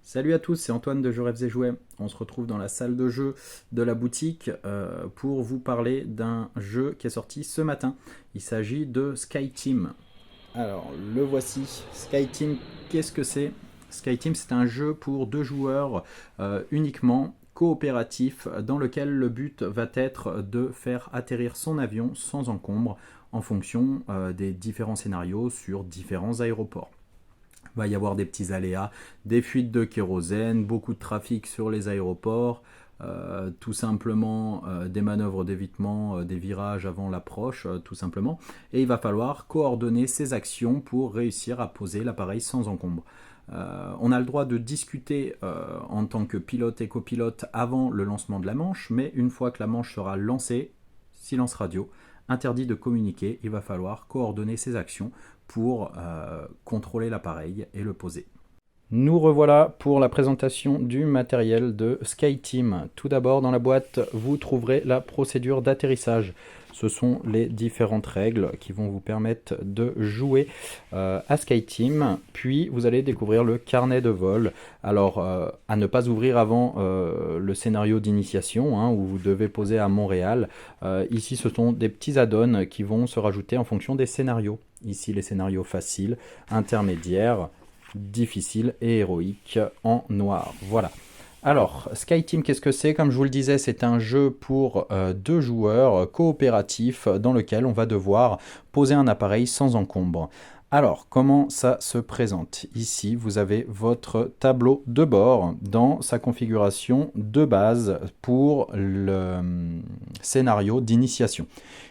Salut à tous, c'est Antoine de Je Rêves et Jouets. On se retrouve dans la salle de jeu de la boutique pour vous parler d'un jeu qui est sorti ce matin. Il s'agit de SkyTeam. Alors, le voici. SkyTeam, qu'est-ce que c'est? SkyTeam, c'est un jeu pour deux joueurs uniquement, coopératif, dans lequel le but va être de faire atterrir son avion sans encombre en fonction des différents scénarios sur différents aéroports. Il va y avoir des petits aléas, des fuites de kérosène, beaucoup de trafic sur les aéroports, tout simplement des manœuvres d'évitement, des virages avant l'approche, tout simplement. Et il va falloir coordonner ses actions pour réussir à poser l'appareil sans encombre. On a le droit de discuter en tant que pilote et copilote avant le lancement de la manche, mais une fois que la manche sera lancée, silence radio, interdit de communiquer, il va falloir coordonner ses actions pour contrôler l'appareil et le poser. Nous revoilà pour la présentation du matériel de SkyTeam. Tout d'abord, dans la boîte, vous trouverez la procédure d'atterrissage. Ce sont les différentes règles qui vont vous permettre de jouer à SkyTeam. Puis, vous allez découvrir le carnet de vol. Alors, à ne pas ouvrir avant le scénario d'initiation, où vous devez poser à Montréal. Ici, ce sont des petits add-ons qui vont se rajouter en fonction des scénarios. Ici, les scénarios faciles, intermédiaires, difficile et héroïque en noir. Voilà. Alors, SkyTeam, qu'est-ce que c'est? Comme je vous le disais, c'est un jeu pour deux joueurs coopératif dans lequel on va devoir poser un appareil sans encombre. Alors, comment ça se présente? Ici, vous avez votre tableau de bord dans sa configuration de base pour le scénario d'initiation.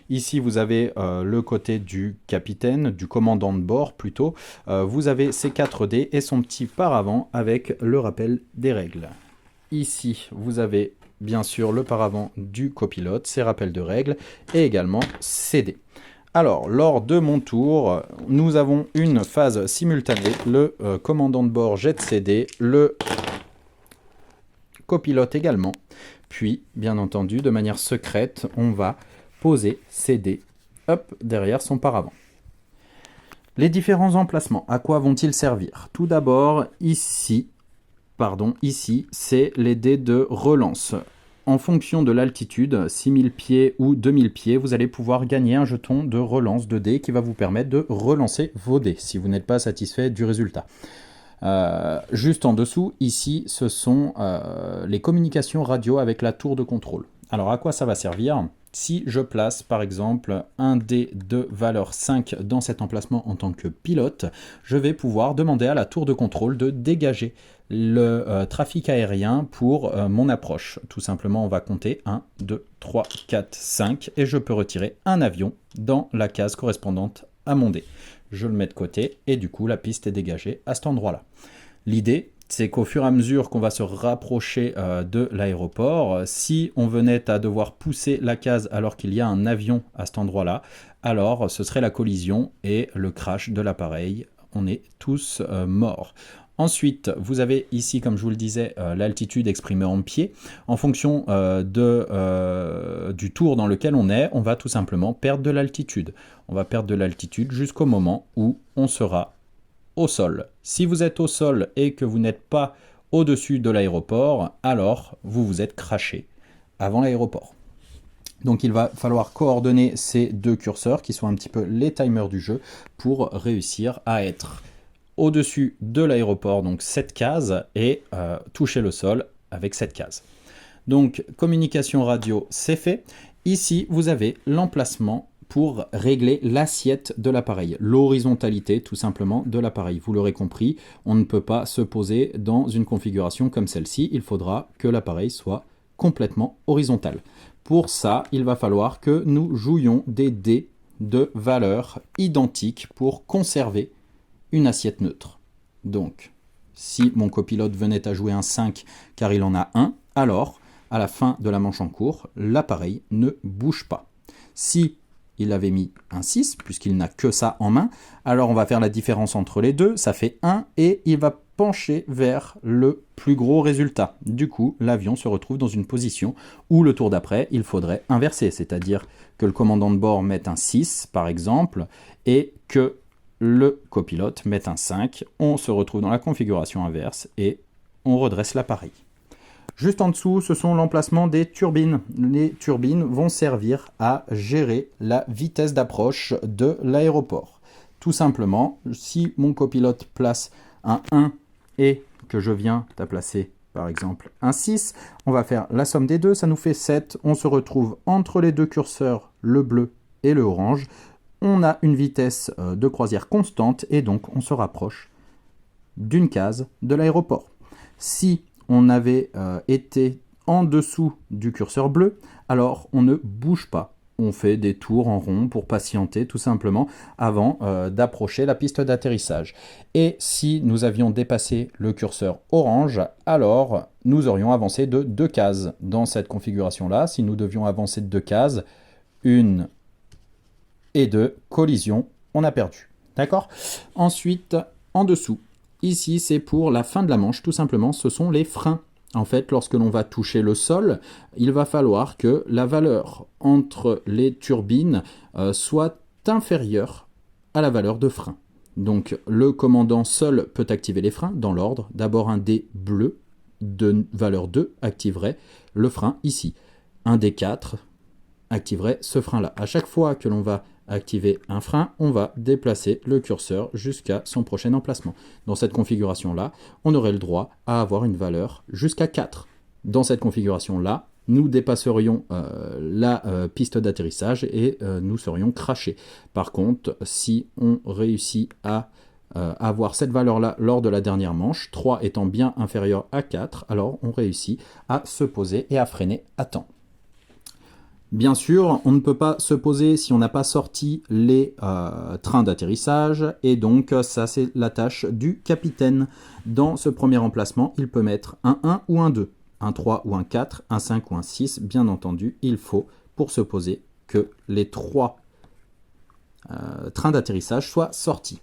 Ici, vous avez le côté du capitaine, du commandant de bord plutôt. Vous avez ses 4 dés et son petit paravent avec le rappel des règles. Ici, vous avez bien sûr le paravent du copilote, ses rappels de règles et également ses dés. Alors, lors de mon tour, nous avons une phase simultanée. Le commandant de bord jette ses dés, le copilote également. Puis, bien entendu, de manière secrète, on va poser ses dés derrière son paravent. Les différents emplacements, à quoi vont-ils servir? Tout d'abord, ici, c'est les dés de relance. En fonction de l'altitude, 6000 pieds ou 2000 pieds, vous allez pouvoir gagner un jeton de relance de dés qui va vous permettre de relancer vos dés si vous n'êtes pas satisfait du résultat. Juste en dessous, ici, ce sont les communications radio avec la tour de contrôle. Alors, à quoi ça va servir? Si je place par exemple un dé de valeur 5 dans cet emplacement en tant que pilote, je vais pouvoir demander à la tour de contrôle de dégager le trafic aérien pour mon approche. Tout simplement, on va compter 1, 2, 3, 4, 5 et je peux retirer un avion dans la case correspondante à mon dé. Je le mets de côté et du coup la piste est dégagée à cet endroit-là. L'idée, c'est qu'au fur et à mesure qu'on va se rapprocher de l'aéroport, si on venait à devoir pousser la case alors qu'il y a un avion à cet endroit-là, alors ce serait la collision et le crash de l'appareil. On est tous morts. Ensuite, vous avez ici, comme je vous le disais, l'altitude exprimée en pieds. En fonction du tour dans lequel on est, on va tout simplement perdre de l'altitude. On va perdre de l'altitude jusqu'au moment où on sera au sol. Si vous êtes au sol et que vous n'êtes pas au-dessus de l'aéroport, alors vous vous êtes crashé avant l'aéroport. Donc il va falloir coordonner ces deux curseurs qui sont un petit peu les timers du jeu pour réussir à être au-dessus de l'aéroport, donc cette case, et toucher le sol avec cette case. Donc communication radio, c'est fait. Ici, vous avez l'emplacement pour régler l'assiette de l'appareil, l'horizontalité tout simplement de l'appareil. Vous l'aurez compris, on ne peut pas se poser dans une configuration comme celle-ci, il faudra que l'appareil soit complètement horizontal. Pour ça, il va falloir que nous jouions des dés de valeur identiques pour conserver une assiette neutre. Donc, si mon copilote venait à jouer un 5 car il en a un, alors, à la fin de la manche en cours, l'appareil ne bouge pas. Si il avait mis un 6, puisqu'il n'a que ça en main, alors on va faire la différence entre les deux, ça fait 1, et il va pencher vers le plus gros résultat. Du coup, l'avion se retrouve dans une position où le tour d'après, il faudrait inverser, c'est-à-dire que le commandant de bord mette un 6, par exemple, et que le copilote mette un 5, on se retrouve dans la configuration inverse, et on redresse l'appareil. Juste en dessous, ce sont l'emplacement des turbines. Les turbines vont servir à gérer la vitesse d'approche de l'aéroport. Tout simplement, si mon copilote place un 1 et que je viens à placer par exemple un 6, on va faire la somme des deux, ça nous fait 7. On se retrouve entre les deux curseurs, le bleu et le orange. On a une vitesse de croisière constante et donc on se rapproche d'une case de l'aéroport. Si on avait été en dessous du curseur bleu, alors on ne bouge pas. On fait des tours en rond pour patienter tout simplement avant d'approcher la piste d'atterrissage. Et si nous avions dépassé le curseur orange, alors nous aurions avancé de 2 cases. Dans cette configuration-là, si nous devions avancer de 2 cases, 1 et 2, collision, on a perdu. D'accord? Ensuite, en dessous, ici c'est pour la fin de la manche, tout simplement, ce sont les freins. En fait, lorsque l'on va toucher le sol, il va falloir que la valeur entre les turbines soit inférieure à la valeur de frein. Donc, le commandant seul peut activer les freins dans l'ordre. D'abord, un dé bleu de valeur 2 activerait le frein ici. Un dé 4 activerait ce frein-là. À chaque fois que l'on va activer un frein, on va déplacer le curseur jusqu'à son prochain emplacement. Dans cette configuration-là, on aurait le droit à avoir une valeur jusqu'à 4. Dans cette configuration-là, nous dépasserions la piste d'atterrissage et nous serions crashés. Par contre, si on réussit à avoir cette valeur-là lors de la dernière manche, 3 étant bien inférieur à 4, alors on réussit à se poser et à freiner à temps. Bien sûr, on ne peut pas se poser si on n'a pas sorti les trains d'atterrissage et donc ça c'est la tâche du capitaine. Dans ce premier emplacement, il peut mettre un 1 ou un 2, un 3 ou un 4, un 5 ou un 6. Bien entendu, il faut pour se poser que les 3 trains d'atterrissage soient sortis.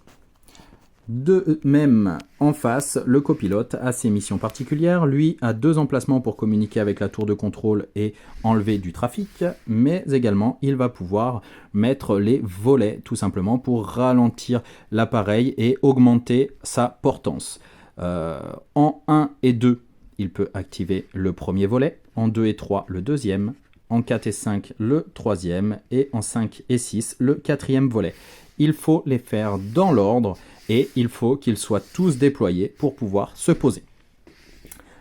De même, en face, le copilote a ses missions particulières. Lui a 2 emplacements pour communiquer avec la tour de contrôle et enlever du trafic, mais également il va pouvoir mettre les volets tout simplement pour ralentir l'appareil et augmenter sa portance. En 1 et 2, il peut activer le premier volet, en 2 et 3, le deuxième, en 4 et 5, le troisième, et en 5 et 6, le quatrième volet. Il faut les faire dans l'ordre et il faut qu'ils soient tous déployés pour pouvoir se poser.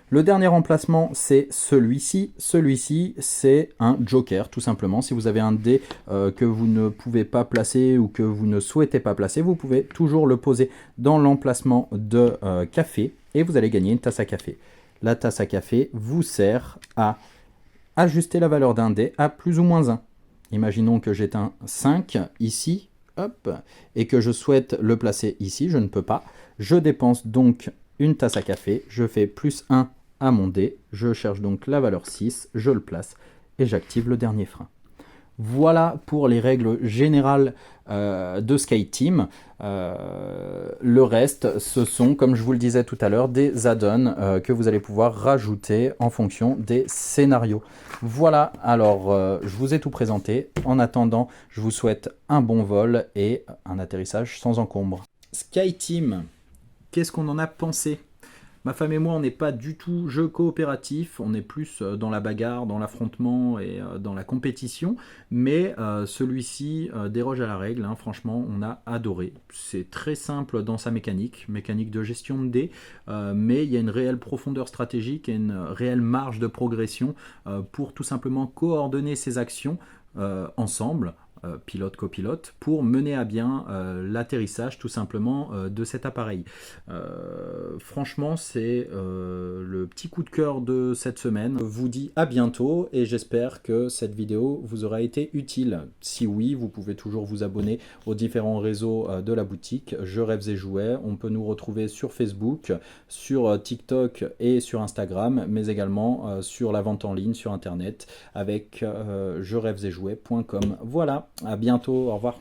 Le dernier emplacement, c'est celui-ci. Celui-ci, c'est un joker, tout simplement. Si vous avez un dé que vous ne pouvez pas placer ou que vous ne souhaitez pas placer, vous pouvez toujours le poser dans l'emplacement de café et vous allez gagner une tasse à café. La tasse à café vous sert à ajuster la valeur d'un dé à plus ou moins 1. Imaginons que j'ai un 5 ici. Hop, et que je souhaite le placer ici, je ne peux pas. Je dépense donc une tasse à café, je fais plus 1 à mon dé, je cherche donc la valeur 6, je le place et j'active le dernier frein. Voilà pour les règles générales de SkyTeam. Le reste, ce sont, comme je vous le disais tout à l'heure, des add-ons que vous allez pouvoir rajouter en fonction des scénarios. Voilà, alors je vous ai tout présenté. En attendant, je vous souhaite un bon vol et un atterrissage sans encombre. SkyTeam, qu'est-ce qu'on en a pensé ? Ma femme et moi, on n'est pas du tout jeu coopératif, on est plus dans la bagarre, dans l'affrontement et dans la compétition, mais celui-ci déroge à la règle, hein. Franchement, on a adoré. C'est très simple dans sa mécanique de gestion de dés, mais il y a une réelle profondeur stratégique et une réelle marge de progression pour tout simplement coordonner ses actions ensemble, pilote-copilote, pour mener à bien l'atterrissage tout simplement de cet appareil. Franchement, c'est le petit coup de cœur de cette semaine. Je vous dis à bientôt et j'espère que cette vidéo vous aura été utile. Si oui, vous pouvez toujours vous abonner aux différents réseaux de la boutique Je Rêves et Jouets. On peut nous retrouver sur Facebook, sur TikTok et sur Instagram, mais également sur la vente en ligne sur Internet avec jerêvesetjouets.com. Voilà, à bientôt, au revoir.